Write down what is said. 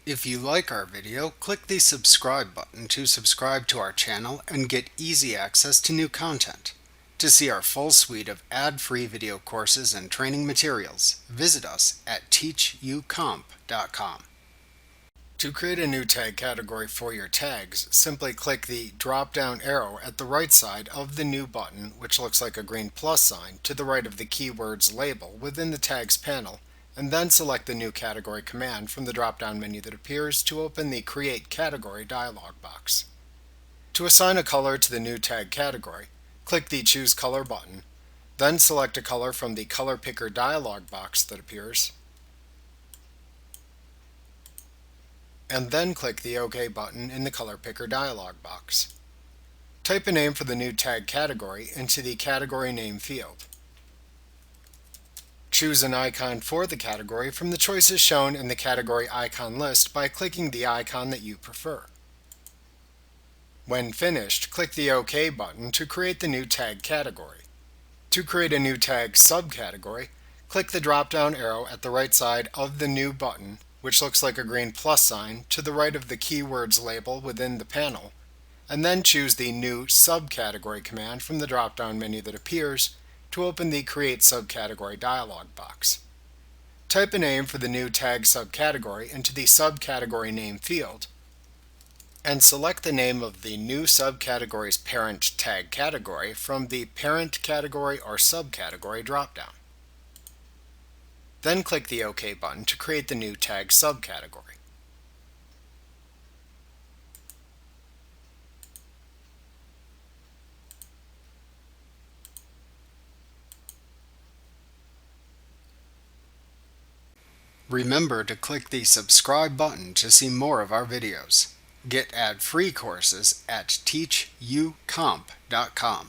If you like our video, click the subscribe button to subscribe to our channel and get easy access to new content. To see our full suite of ad-free video courses and training materials, visit us at teachucomp.com. To create a new tag category for your tags, simply click the drop-down arrow at the right side of the New button, which looks like a green plus sign, to the right of the keywords label within the Tags panel, and then select the New Category command from the drop-down menu that appears to open the Create Category dialog box. To assign a color to the new tag category, click the Choose Color button, then select a color from the Color Picker dialog box that appears, and then click the OK button in the Color Picker dialog box. Type a name for the new tag category into the Category Name field. Choose an icon for the category from the choices shown in the category icon list by clicking the icon that you prefer. When finished, click the OK button to create the new tag category. To create a new tag subcategory, click the drop-down arrow at the right side of the New button, which looks like a green plus sign, to the right of the keywords label within the panel, and then choose the New Subcategory command from the drop-down menu that appears to open the Create Subcategory dialog box. Type a name for the new tag subcategory into the Subcategory Name field, and select the name of the new subcategory's parent tag category from the Parent Category or Subcategory dropdown. Then click the OK button to create the new tag subcategory. Remember to click the subscribe button to see more of our videos. Get ad-free courses at teachucomp.com.